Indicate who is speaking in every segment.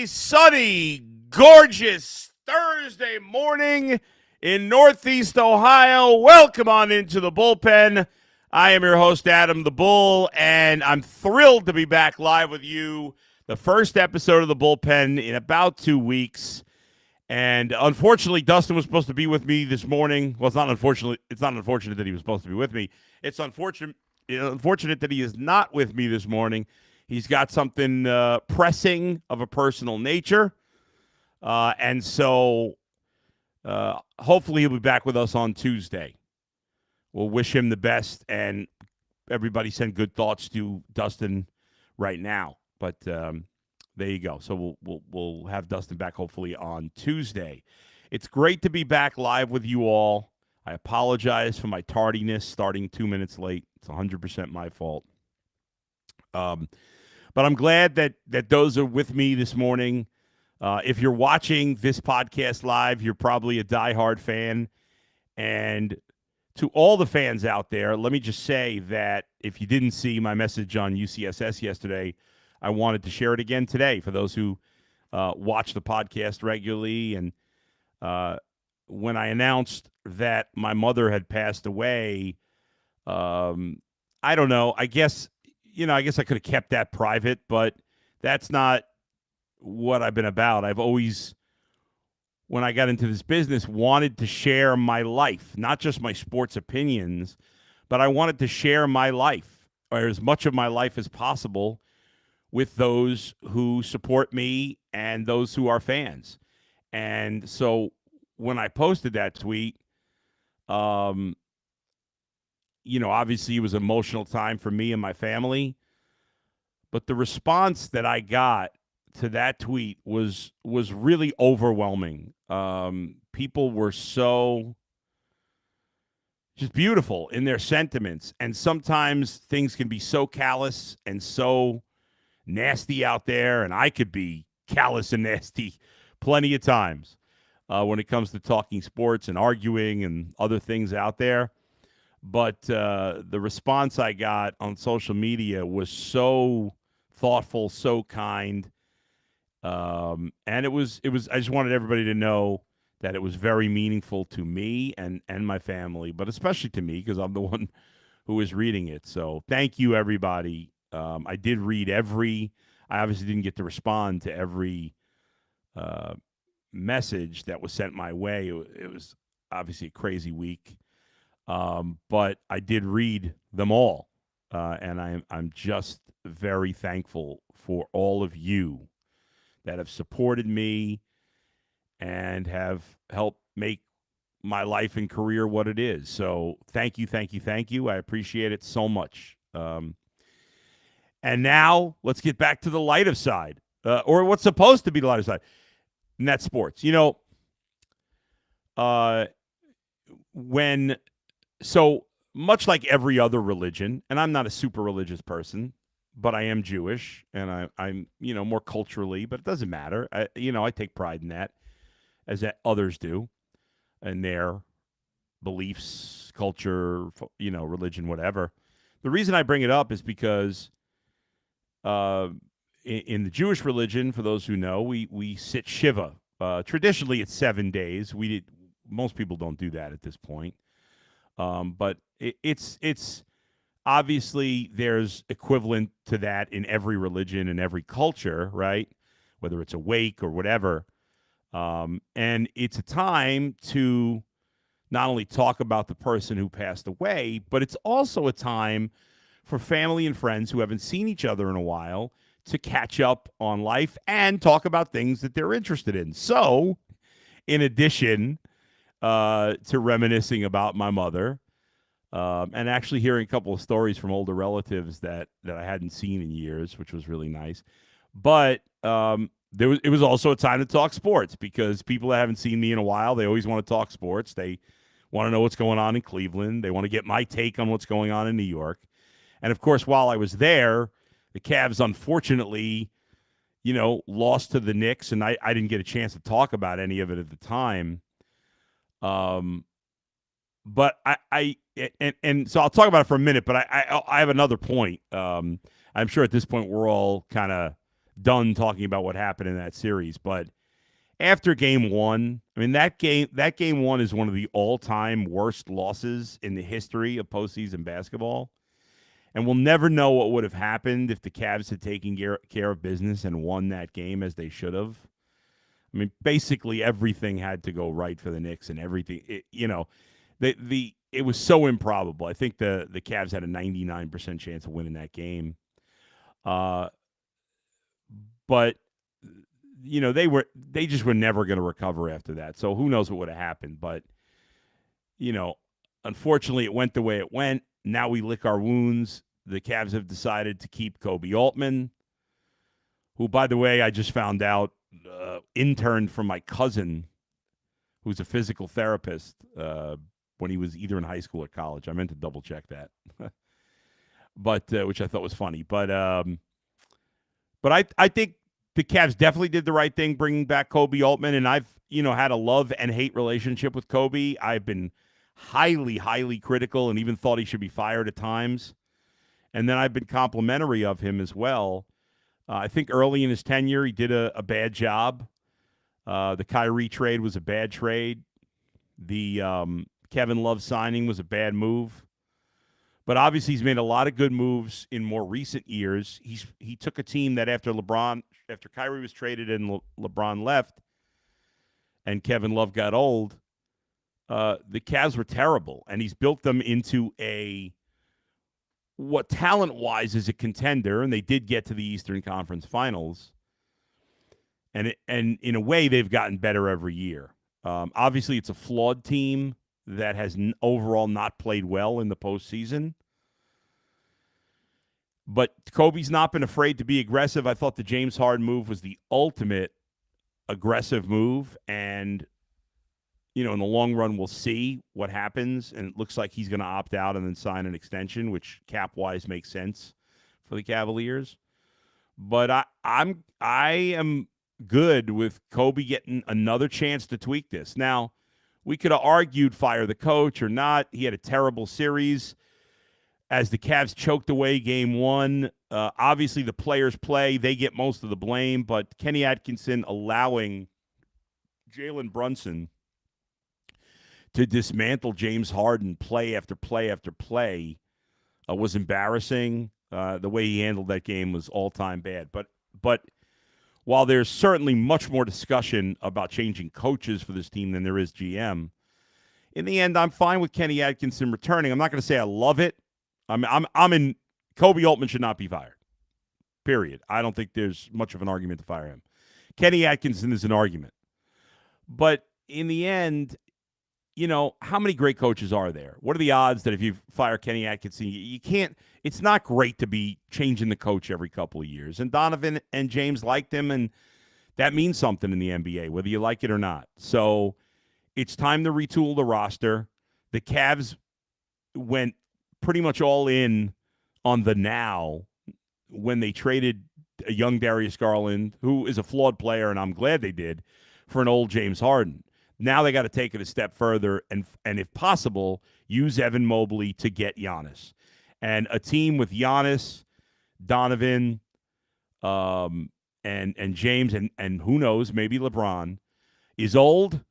Speaker 1: a sunny, gorgeous Thursday morning in Northeast Ohio. Welcome on into the Bullpen. I am your host, Adam the Bull, and I'm thrilled to be back live with you. The first episode of the Bullpen in about 2 weeks. And unfortunately, Dustin was supposed to be with me this morning. Well, it's not unfortunate that he was supposed to be with me. It's unfortunate that he is not with me this morning. He's got something pressing of a personal nature. And so hopefully he'll be back with us on Tuesday. We'll wish him the best, and everybody send good thoughts to Dustin right now. But there you go. So we'll have Dustin back hopefully on Tuesday. It's great to be back live with you all. I apologize for my tardiness starting 2 minutes late. It's 100% my fault. But I'm glad that those are with me this morning. If you're watching this podcast live, you're probably a diehard fan. And to all the fans out there, let me just say that if you didn't see my message on UCSS yesterday, I wanted to share it again today for those who watch the podcast regularly. And when I announced that my mother had passed away, I don't know. I guess I could have kept that private, but that's not what I've been about. I've always, when I got into this business, wanted to share my life, not just my sports opinions, but I wanted to share my life, or as much of my life as possible, with those who support me and those who are fans. And so when I posted that tweet, obviously it was an emotional time for me and my family. But the response that I got to that tweet was really overwhelming. People were so just beautiful in their sentiments. And sometimes things can be so callous and so nasty out there, and I could be callous and nasty plenty of times when it comes to talking sports and arguing and other things out there. But the response I got on social media was so thoughtful, so kind, and it was. I just wanted everybody to know that it was very meaningful to me and my family, but especially to me because I'm the one who is reading it. So thank you, everybody. I did read I obviously didn't get to respond to every message that was sent my way. It was obviously a crazy week, but I did read them all, and I'm just very thankful for all of you that have supported me and have helped make my life and career what it is. So thank you, thank you, thank you. I appreciate it so much. And now let's get back to the lighter side, or what's supposed to be the lighter side, and that's sports. So much like every other religion, and I'm not a super religious person, but I am Jewish, and I'm more culturally, but it doesn't matter. I take pride in that, as others do, in their beliefs, culture, religion, whatever. The reason I bring it up is because in the Jewish religion, for those who know, we sit Shiva. Traditionally, it's 7 days. Most people don't do that at this point, but it's obviously there's equivalent to that in every religion and every culture, right? Whether it's a wake or whatever, and it's a time to not only talk about the person who passed away, but it's also a time for family and friends who haven't seen each other in a while to catch up on life and talk about things that they're interested in. So, in addition to reminiscing about my mother, and actually hearing a couple of stories from older relatives that I hadn't seen in years, which was really nice. But it was also a time to talk sports because people that haven't seen me in a while, they always want to talk sports. They want to know what's going on in Cleveland. They want to get my take on what's going on in New York. And, of course, while I was there, the Cavs, unfortunately, lost to the Knicks, and I didn't get a chance to talk about any of it at the time. But so I'll talk about it for a minute, but I have another point. I'm sure at this point we're all kind of done talking about what happened in that series. But after game one, I mean, that game one is one of the all-time worst losses in the history of postseason basketball. And we'll never know what would have happened if the Cavs had taken care of business and won that game as they should have. I mean, basically everything had to go right for the Knicks, and everything. It was so improbable. I think the Cavs had a 99% chance of winning that game. But they just were never going to recover after that. So who knows what would have happened? But unfortunately, it went the way it went. Now we lick our wounds. The Cavs have decided to keep Koby Altman, who, by the way, I just found out interned from my cousin, who's a physical therapist, when he was either in high school or college. I meant to double check that, but which I thought was funny. But I think the Cavs definitely did the right thing bringing back Koby Altman, and I've had a love and hate relationship with Koby. I've been highly, highly critical and even thought he should be fired at times. And then I've been complimentary of him as well. I think early in his tenure, he did a bad job. The Kyrie trade was a bad trade. The Kevin Love signing was a bad move. But obviously, he's made a lot of good moves in more recent years. He took a team that after Kyrie was traded and LeBron left, and Kevin Love got old, the Cavs were terrible, and he's built them into what talent-wise is a contender, and they did get to the Eastern Conference Finals. And in a way, they've gotten better every year. Obviously, it's a flawed team that has overall not played well in the postseason. But Kobe's not been afraid to be aggressive. I thought the James Harden move was the ultimate aggressive move, and in the long run, we'll see what happens. And it looks like he's going to opt out and then sign an extension, which cap-wise makes sense for the Cavaliers. But I am good with Kobe getting another chance to tweak this. Now, we could have argued fire the coach or not. He had a terrible series as the Cavs choked away game one. Obviously, the players play. They get most of the blame. But Kenny Atkinson allowing Jalen Brunson to dismantle James Harden play after play after play was embarrassing. The way he handled that game was all-time bad. But while there's certainly much more discussion about changing coaches for this team than there is GM, in the end, I'm fine with Kenny Atkinson returning. I'm not going to say I love it. I'm in. Koby Altman should not be fired. Period. I don't think there's much of an argument to fire him. Kenny Atkinson is an argument. But in the end, how many great coaches are there? What are the odds that if you fire Kenny Atkinson, you can't – it's not great to be changing the coach every couple of years. And Donovan and James liked him, and that means something in the NBA, whether you like it or not. So it's time to retool the roster. The Cavs went pretty much all in on the now when they traded a young Darius Garland, who is a flawed player, and I'm glad they did, for an old James Harden. Now they got to take it a step further and if possible, use Evan Mobley to get Giannis. And a team with Giannis, Donovan, and James, and who knows, maybe LeBron, is old,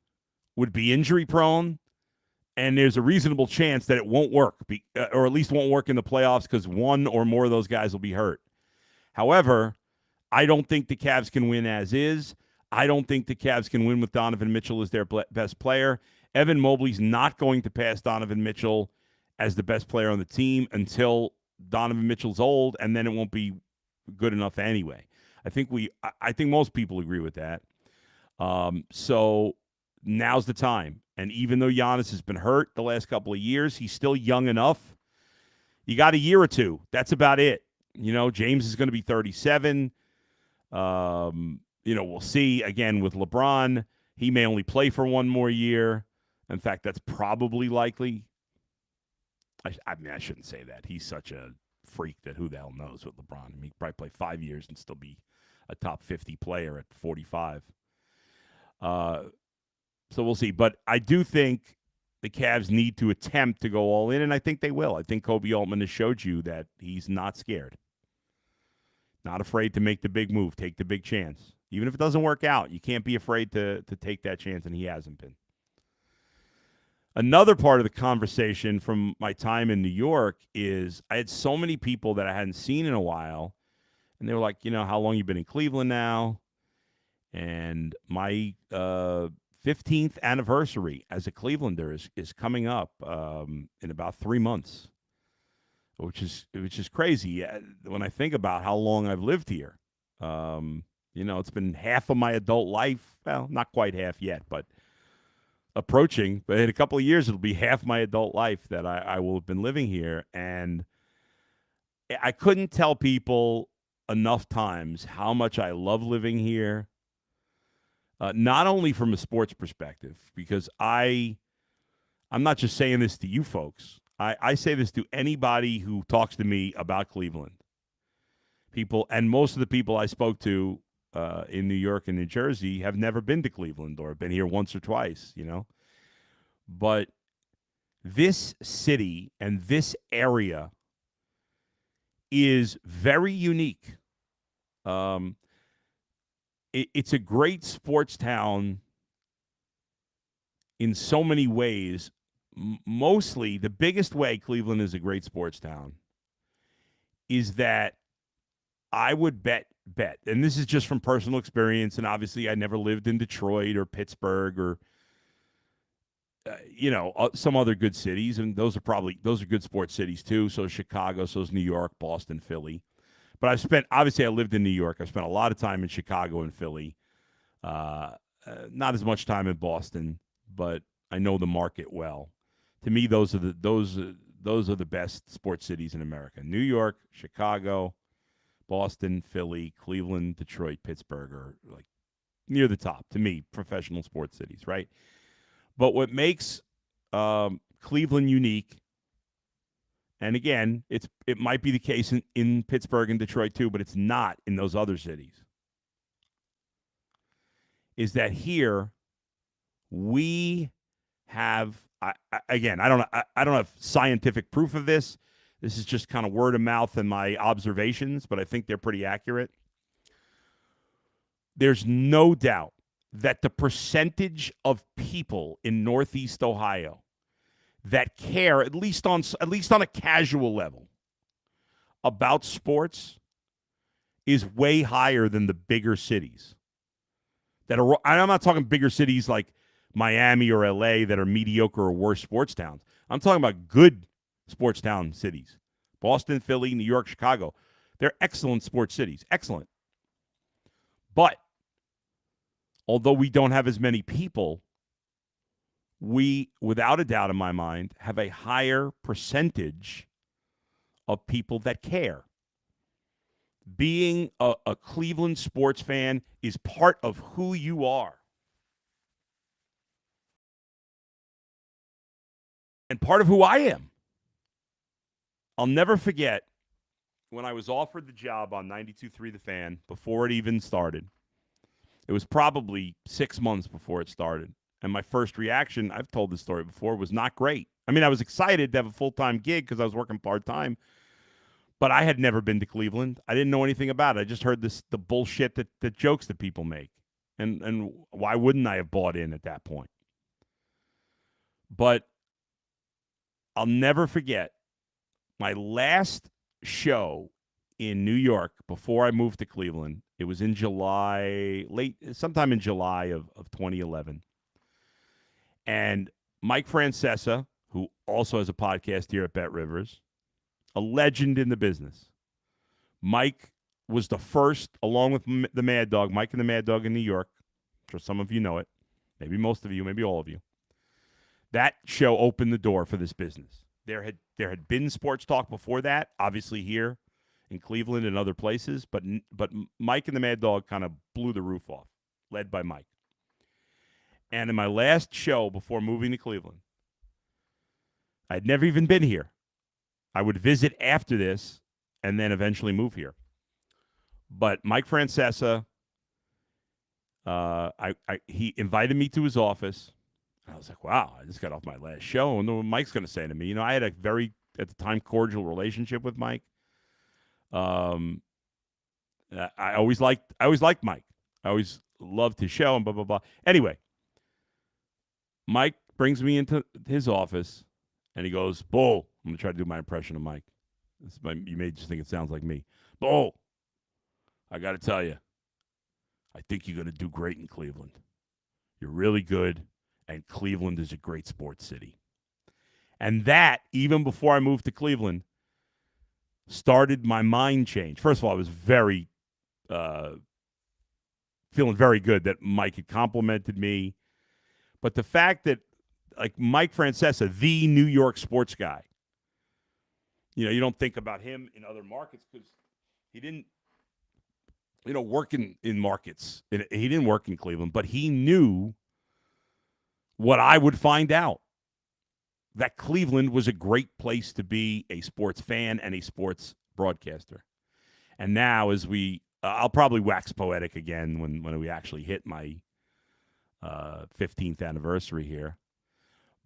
Speaker 1: would be injury prone, and there's a reasonable chance that it won't work, or at least won't work in the playoffs because one or more of those guys will be hurt. However, I don't think the Cavs can win as is. I don't think the Cavs can win with Donovan Mitchell as their best player. Evan Mobley's not going to pass Donovan Mitchell as the best player on the team until Donovan Mitchell's old, and then it won't be good enough anyway. I think most people agree with that. So now's the time. And even though Giannis has been hurt the last couple of years, he's still young enough. You got a year or two. That's about it. James is going to be 37. We'll see. Again, with LeBron, he may only play for one more year. In fact, that's probably likely. I shouldn't say that. He's such a freak that who the hell knows with LeBron. He could probably play 5 years and still be a top 50 player at 45. So we'll see. But I do think the Cavs need to attempt to go all in, and I think they will. I think Koby Altman has showed you that he's not scared. Not afraid to make the big move, take the big chance. Even if it doesn't work out, you can't be afraid to take that chance, and he hasn't been. Another part of the conversation from my time in New York is I had so many people that I hadn't seen in a while, and they were like, how long you been in Cleveland now? And my 15th anniversary as a Clevelander is coming up in about 3 months, which is crazy when I think about how long I've lived here. It's been half of my adult life. Well, not quite half yet, but approaching. But in a couple of years, it'll be half my adult life that I will have been living here. And I couldn't tell people enough times how much I love living here. Not only from a sports perspective, because I'm not just saying this to you folks. I say this to anybody who talks to me about Cleveland. People, and most of the people I spoke to in New York and New Jersey have never been to Cleveland or been here once or twice, But this city and this area is very unique. It's a great sports town in so many ways. Mostly, the biggest way Cleveland is a great sports town is that I would bet, and this is just from personal experience, and obviously I never lived in Detroit or Pittsburgh or, some other good cities, and those are good sports cities too. So Chicago, so is New York, Boston, Philly. But I lived in New York. I spent a lot of time in Chicago and Philly. Not as much time in Boston, but I know the market well. To me, those are the best sports cities in America. New York, Chicago, Boston, Philly, Cleveland, Detroit, Pittsburgh are like near the top to me, professional sports cities, right? But what makes Cleveland unique, and again, it might be the case in Pittsburgh and Detroit too, but it's not in those other cities, is that here we have, I don't have scientific proof of this. This is just kind of word of mouth and my observations, but I think they're pretty accurate. There's no doubt that the percentage of people in Northeast Ohio that care, at least on a casual level, about sports is way higher than the bigger cities. I'm not talking bigger cities like Miami or LA that are mediocre or worse sports towns. I'm talking about good sports town cities. Boston, Philly, New York, Chicago. They're excellent sports cities. Excellent. But although we don't have as many people, we, without a doubt in my mind, have a higher percentage of people that care. Being a Cleveland sports fan is part of who you are. And part of who I am. I'll never forget when I was offered the job on 92.3 The Fan before it even started. It was probably 6 months before it started. And my first reaction, I've told this story before, was not great. I mean, I was excited to have a full-time gig because I was working part-time. But I had never been to Cleveland. I didn't know anything about it. I just heard the bullshit the jokes that people make. And why wouldn't I have bought in at that point? But I'll never forget my last show in New York before I moved to Cleveland. It was in sometime in July of 2011. And Mike Francesa, who also has a podcast here at Bet Rivers, a legend in the business. Mike was the first, along with the Mad Dog, Mike and the Mad Dog in New York. I'm sure some of you know it. Maybe most of you, maybe all of you. That show opened the door for this business. There had been sports talk before that, obviously here in Cleveland and other places, but Mike and the Mad Dog kind of blew the roof off, led by Mike. And in my last show before moving to Cleveland, I'd never even been here. I would visit after this and then eventually move here. But Mike Francesa, he invited me to his office. I was like, wow, I just got off my last show. I wonder what Mike's going to say to me. I had a very, at the time, cordial relationship with Mike. I always liked Mike. I always loved his show and blah, blah, blah. Anyway, Mike brings me into his office, and he goes, Bull, I'm going to try to do my impression of Mike. You may just think it sounds like me. Bull, I got to tell you, I think you're going to do great in Cleveland. You're really good, and Cleveland is a great sports city. And that, even before I moved to Cleveland, started my mind change. First of all, I was feeling very good that Mike had complimented me. But the fact that, like, Mike Francesa, the New York sports guy, you don't think about him in other markets because he didn't, work in markets. He didn't work in Cleveland, but he knew what I would find out, that Cleveland was a great place to be a sports fan and a sports broadcaster. And now as I'll probably wax poetic again when we actually hit my 15th anniversary here.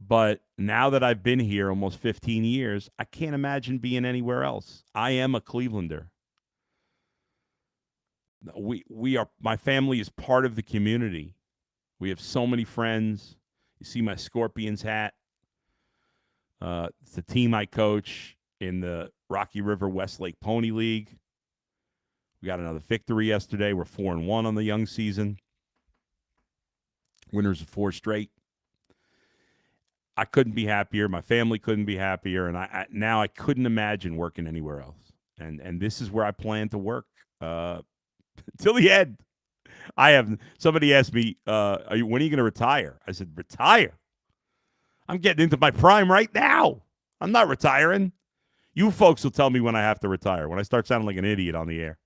Speaker 1: But now that I've been here almost 15 years, I can't imagine being anywhere else. I am a Clevelander. My family is part of the community. We have so many friends. You see my Scorpions hat. It's the team I coach in the Rocky River Westlake Pony League. We got another victory yesterday. We're 4-1 on the young season. Winners of 4 straight. I couldn't be happier. My family couldn't be happier, and now I couldn't imagine working anywhere else. And this is where I plan to work till the end. Somebody asked me, when are you going to retire? I said, retire? I'm getting into my prime right now. I'm not retiring. You folks will tell me when I have to retire, when I start sounding like an idiot on the air.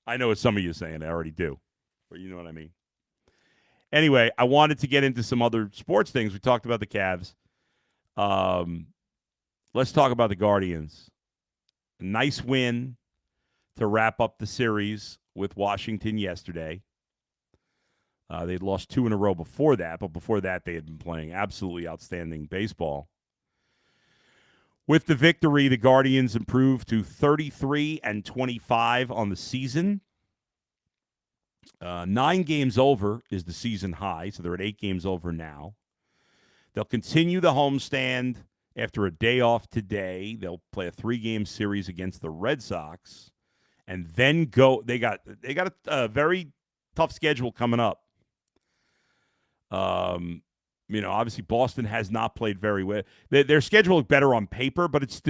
Speaker 1: I know what some of you are saying. I already do. But you know what I mean. Anyway, I wanted to get into some other sports things. We talked about the Cavs. Let's talk about the Guardians. A nice win to wrap up the series with Washington yesterday. They'd lost 2 in a row before that, but before that they had been playing absolutely outstanding baseball. With the victory, the Guardians improved to 33-25 on the season. 9 games over is the season high, so they're at 8 games over now. They'll continue the homestand after a day off today. They'll play a 3-game series against the Red Sox, and then go. They got a very tough schedule coming up. Obviously Boston has not played very well. Their schedule is better on paper, but it's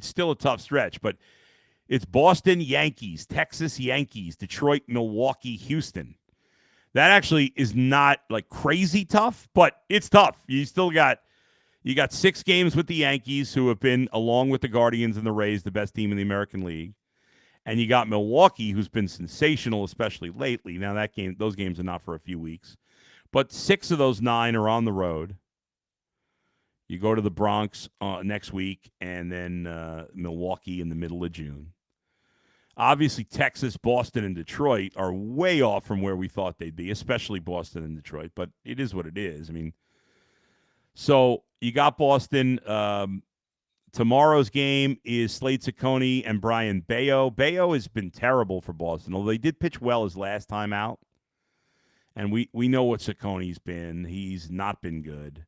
Speaker 1: still a tough stretch. But it's Boston, Yankees, Texas, Yankees, Detroit, Milwaukee, Houston. That actually is not like crazy tough, but it's tough. You got 6 games with the Yankees, who have been, along with the Guardians and the Rays, the best team in the American League. And you got Milwaukee, who's been sensational, especially lately. Now those games are not for a few weeks. But 6 of those 9 are on the road. You go to the Bronx next week, and then Milwaukee in the middle of June. Obviously, Texas, Boston, and Detroit are way off from where we thought they'd be, especially Boston and Detroit. But it is what it is. I mean, so you got Boston. Tomorrow's game is Slade Ciccone and Brian Bayo. Bayo has been terrible for Boston, although they did pitch well his last time out. And we know what Ciccone's been. He's not been good.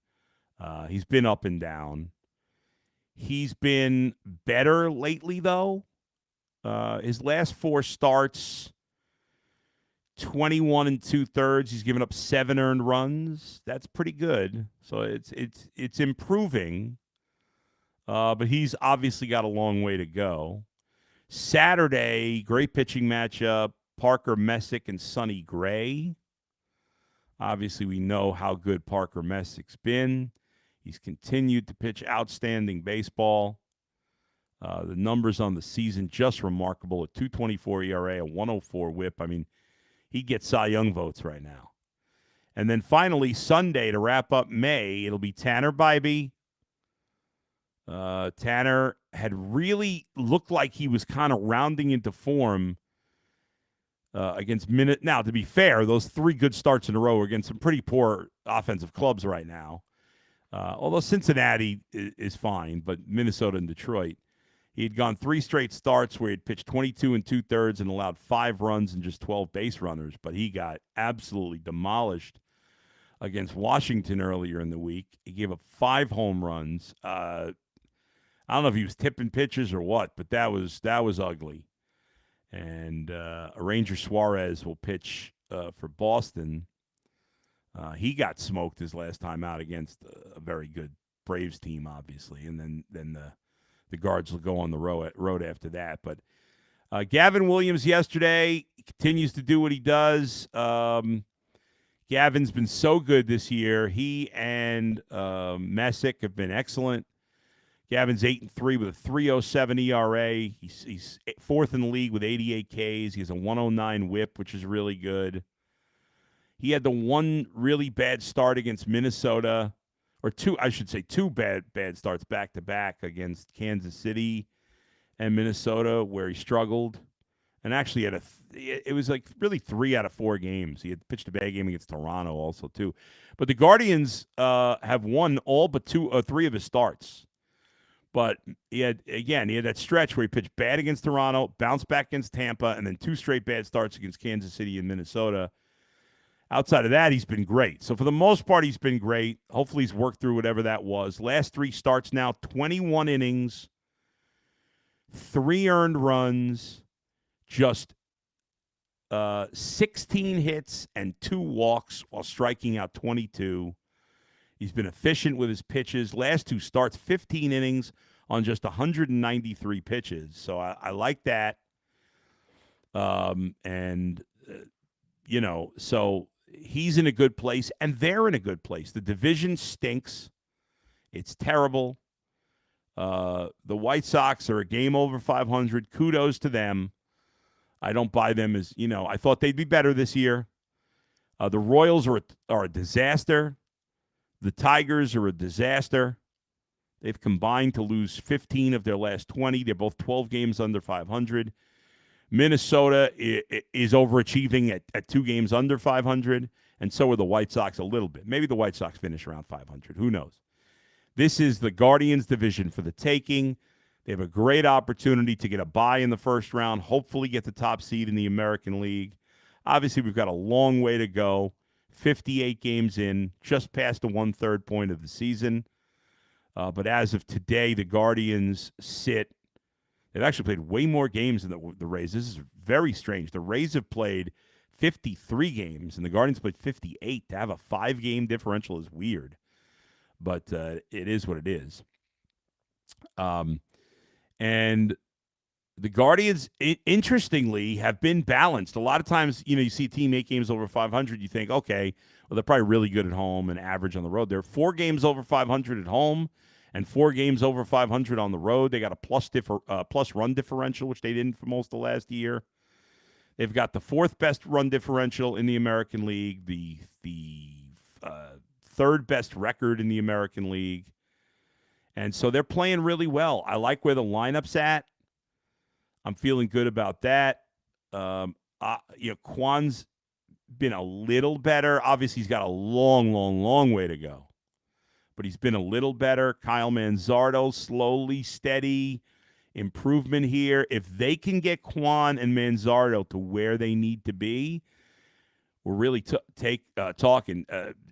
Speaker 1: He's been up and down. He's been better lately, though. His last 4 starts, 21 2/3. He's given up 7 earned runs. That's pretty good. So it's improving. But he's obviously got a long way to go. Saturday, great pitching matchup. Parker Messick and Sonny Gray. Obviously, we know how good Parker Messick's been. He's continued to pitch outstanding baseball. The numbers on the season just remarkable. A 2.24 ERA, a 1.04 WHIP. I mean, he gets Cy Young votes right now. And then finally, Sunday, to wrap up May, it'll be Tanner Bybee. Tanner had really looked like he was kind of rounding into form against Minnesota. Now, to be fair, those 3 good starts in a row are against some pretty poor offensive clubs right now. Although Cincinnati is fine, but Minnesota and Detroit. He had gone 3 straight starts where he had pitched 22 and 2/3 and allowed 5 runs and just 12 base runners, but he got absolutely demolished against Washington earlier in the week. He gave up 5 home runs. I don't know if he was tipping pitches or what, but that was ugly. And Ranger Suarez will pitch for Boston. He got smoked his last time out against a very good Braves team, obviously, and then the Guards will go on the road after that. But Gavin Williams yesterday continues to do what he does. Gavin's been so good this year. He and Messick have been excellent. Gavin's 8-3 with a 3.07 ERA. He's 4th in the league with 88 Ks. He has a 109 WHIP, which is really good. He had the one really bad start against Minnesota, or two bad starts back to back against Kansas City and Minnesota, where he struggled. And actually it was like really 3 out of 4 games. He had pitched a bad game against Toronto also too. But the Guardians have won all but 2 or 3 of his starts. But he had that stretch where he pitched bad against Toronto, bounced back against Tampa, and then 2 straight bad starts against Kansas City and Minnesota. Outside of that, he's been great. So for the most part, he's been great. Hopefully he's worked through whatever that was. Last 3 starts now, 21 innings, 3 earned runs, just 16 hits and 2 walks while striking out 22. He's been efficient with his pitches. Last 2 starts, 15 innings on just 193 pitches. So I like that. So he's in a good place, and they're in a good place. The division stinks. It's terrible. The White Sox are a game over 500. Kudos to them. I don't buy them as, I thought they'd be better this year. The Royals are a disaster. The Tigers are a disaster. They've combined to lose 15 of their last 20. They're both 12 games under 500. Minnesota is overachieving at 2 games under 500, and so are the White Sox a little bit. Maybe the White Sox finish around 500. Who knows? This is the Guardians division for the taking. They have a great opportunity to get a bye in the first round, hopefully get the top seed in the American League. Obviously, we've got a long way to go. 58 games in, just past the 1/3 point of the season. But as of today, the Guardians sit. They've actually played way more games than the Rays. This is very strange. The Rays have played 53 games, and the Guardians played 58. To have a 5-game differential is weird. But it is what it is. And the Guardians, interestingly, have been balanced. A lot of times, you see a team 8 games over 500, you think, okay, well, they're probably really good at home and average on the road. They're 4 games over 500 at home and 4 games over 500 on the road. They got a plus run differential, which they didn't for most of last year. They've got the 4th best run differential in the American League, the 3rd best record in the American League. And so they're playing really well. I like where the lineup's at. I'm feeling good about that. Kwan's been a little better. Obviously, he's got a long, long, long way to go. But he's been a little better. Kyle Manzardo, slowly, steady improvement here. If they can get Kwan and Manzardo to where they need to be, we're really talking.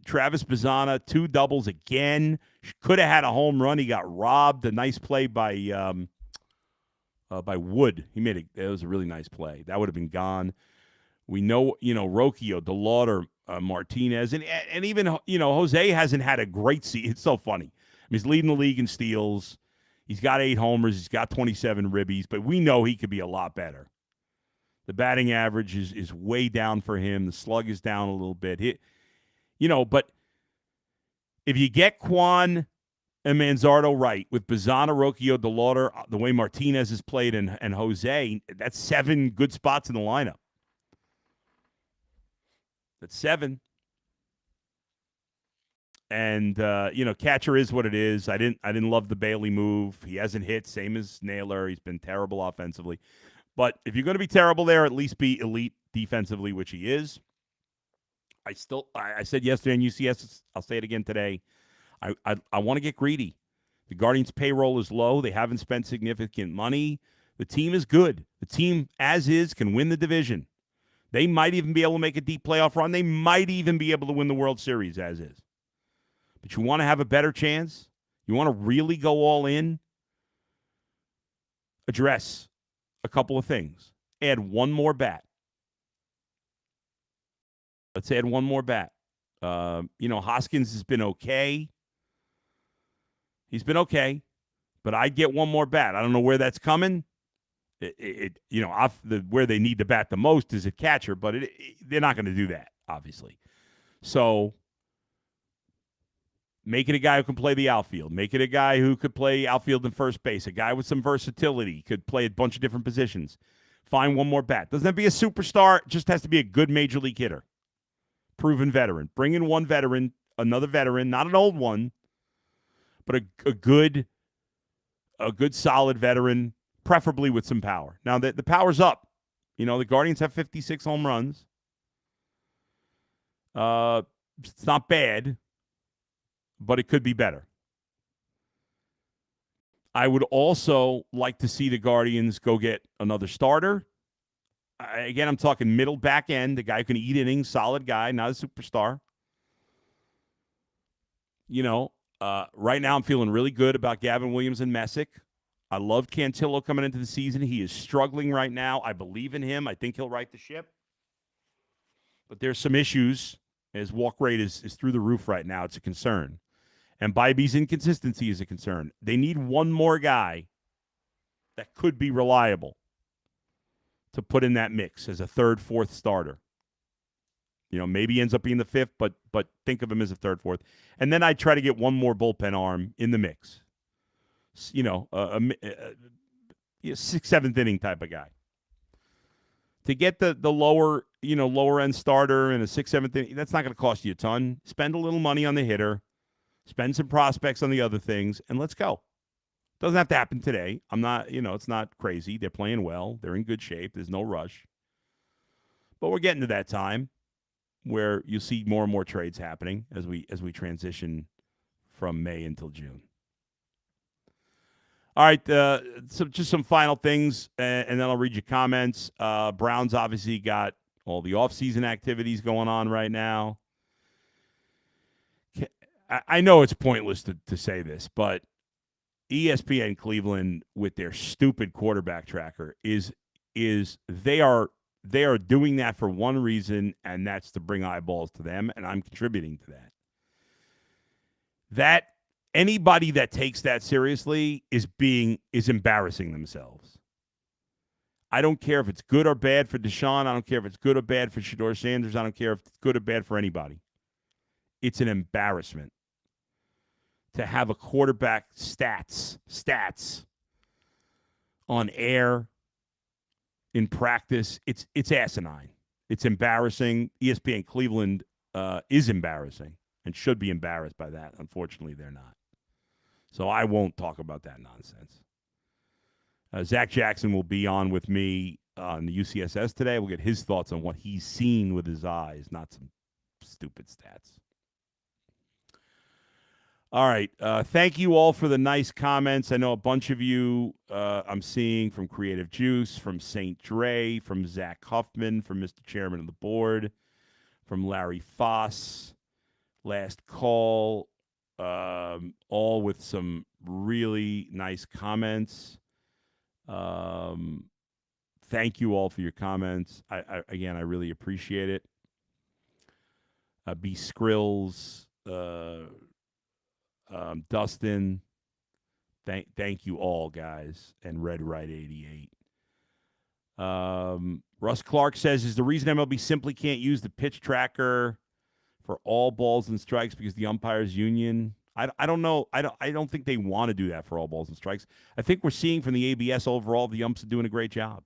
Speaker 1: Travis Bazzana, 2 doubles again. Could have had a home run. He got robbed. A nice play by Wood. It was a really nice play. That would have been gone. We know, Rocchio, DeLauder, Martinez, and even, Jose hasn't had a great season. It's so funny. He's leading the league in steals. He's got 8 homers. He's got 27 ribbies, but we know he could be a lot better. The batting average is way down for him. The slug is down a little bit. But if you get Kwan and Manzardo right, with Bazzana, Rocchio, DeLauder, the way Martinez has played, and Jose, that's 7 good spots in the lineup. That's 7. And catcher is what it is. I didn't love the Bailey move. He hasn't hit, same as Naylor. He's been terrible offensively. But if you're going to be terrible there, at least be elite defensively, which he is. I said yesterday in UCS, I'll say it again today. I want to get greedy. The Guardians' payroll is low. They haven't spent significant money. The team is good. The team, as is, can win the division. They might even be able to make a deep playoff run. They might even be able to win the World Series, as is. But you want to have a better chance? You want to really go all in? Address a couple of things. Add one more bat. Let's add one more bat. Hoskins has been okay. He's been okay, but I'd get one more bat. I don't know where that's coming. Where they need to bat the most is at catcher, but they're not going to do that, obviously. So make it a guy who can play the outfield. Make it a guy who could play outfield and first base. A guy with some versatility, could play a bunch of different positions. Find one more bat. Doesn't have to be a superstar. It just has to be a good major league hitter. Proven veteran. Bring in one veteran, another veteran, not an old one, but a good solid veteran, preferably with some power. Now, the power's up. The Guardians have 56 home runs. It's not bad, but it could be better. I would also like to see the Guardians go get another starter. Again, I'm talking middle back end, the guy who can eat innings, solid guy, not a superstar. Right now I'm feeling really good about Gavin Williams and Messick. I loved Cantillo coming into the season. He is struggling right now. I believe in him. I think he'll right the ship. But there's some issues. His walk rate is through the roof right now. It's a concern. And Bybee's inconsistency is a concern. They need one more guy that could be reliable to put in that mix as a third, fourth starter. Maybe he ends up being the fifth, but think of him as a third, fourth. And then I try to get one more bullpen arm in the mix. A sixth, seventh inning type of guy. To get the lower end starter in a sixth, seventh inning, that's not going to cost you a ton. Spend a little money on the hitter. Spend some prospects on the other things, and let's go. Doesn't have to happen today. It's not crazy. They're playing well. They're in good shape. There's no rush. But we're getting to that time where you'll see more and more trades happening as we transition from May until June. All right, so just some final things, and then I'll read your comments. Browns obviously got all the offseason activities going on right now. I know it's pointless to say this, but ESPN Cleveland with their stupid quarterback tracker is they are doing that for one reason, and that's to bring eyeballs to them, and I'm contributing to that. That anybody that takes that seriously is embarrassing themselves. I don't care if it's good or bad for Deshaun. I don't care if it's good or bad for Shedeur Sanders. I don't care if it's good or bad for anybody. It's an embarrassment to have a quarterback stats on air in practice. It's asinine. It's embarrassing. ESPN Cleveland is embarrassing and should be embarrassed by that. Unfortunately, they're not. So I won't talk about that nonsense. Zach Jackson will be on with me on the UCSS today. We'll get his thoughts on what he's seen with his eyes, not some stupid stats. All right. Thank you all for the nice comments. I know a bunch of you I'm seeing from Creative Juice, from St. Dre, from Zach Huffman, from Mr. Chairman of the Board, from Larry Foss, Last Call, all with some really nice comments. Thank you all for your comments. I really appreciate it. B. Skrills, Dustin, thank you all, guys, and Red Right 88. Russ Clark says, is the reason MLB simply can't use the pitch tracker for all balls and strikes because the umpires union? I don't know. I don't think they want to do that for all balls and strikes. I think we're seeing from the ABS overall the umps are doing a great job.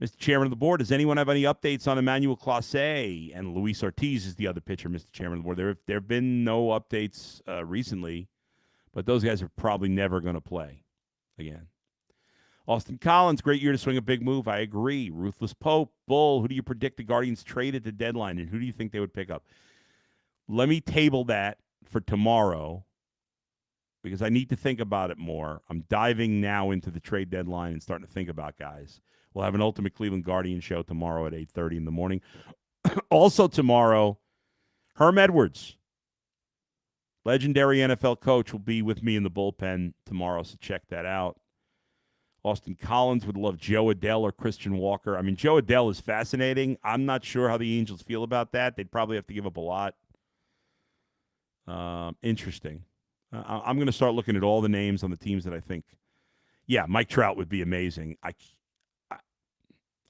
Speaker 1: Mr. Chairman of the Board, does anyone have any updates on Emmanuel Clase? And Luis Ortiz is the other pitcher, Mr. Chairman of the Board. There have been no updates recently, but those guys are probably never going to play again. Austin Collins, great year to swing a big move. I agree. Ruthless Pope, Bull, who do you predict the Guardians trade at the deadline, and who do you think they would pick up? Let me table that for tomorrow, because I need to think about it more. I'm diving now into the trade deadline and starting to think about guys. We'll have an Ultimate Cleveland Guardian show tomorrow at 8:30 in the morning. Also tomorrow, Herm Edwards, legendary NFL coach, will be with me in the bullpen tomorrow, so check that out. Austin Collins would love Joe Adell or Christian Walker. I mean, Joe Adell is fascinating. I'm not sure how the Angels feel about that. They'd probably have to give up a lot. Interesting. I'm going to start looking at all the names on the teams that I think. Yeah, Mike Trout would be amazing.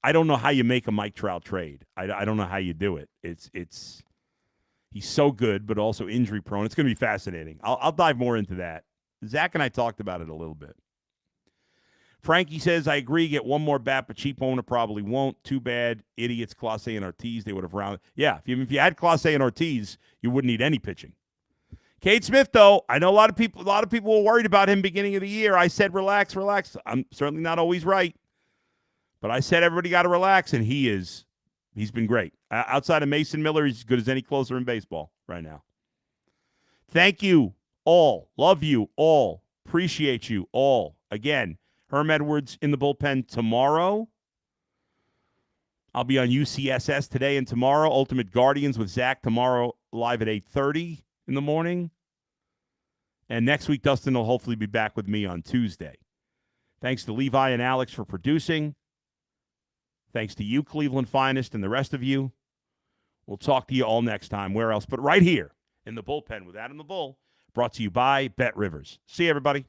Speaker 1: I don't know how you make a Mike Trout trade. I don't know how you do it. He's so good, but also injury prone. It's going to be fascinating. I'll dive more into that. Zach and I talked about it a little bit. Frankie says, I agree, get one more bat, but cheap owner probably won't. Too bad. Idiots, Clase and Ortiz, they would have rounded. Yeah, if you had Clase and Ortiz, you wouldn't need any pitching. Cade Smith, though, I know a lot of people were worried about him beginning of the year. I said, relax. I'm certainly not always right. But I said everybody got to relax, and he's been great. Outside of Mason Miller, he's as good as any closer in baseball right now. Thank you all. Love you all. Appreciate you all. Again, Herm Edwards in the bullpen tomorrow. I'll be on UCSS today and tomorrow. Ultimate Guardians with Zach tomorrow live at 8:30 in the morning. And next week, Dustin will hopefully be back with me on Tuesday. Thanks to Levi and Alex for producing. Thanks to you, Cleveland Finest, and the rest of you. We'll talk to you all next time. Where else but right here in the bullpen with Adam the Bull, brought to you by Bet Rivers. See you, everybody.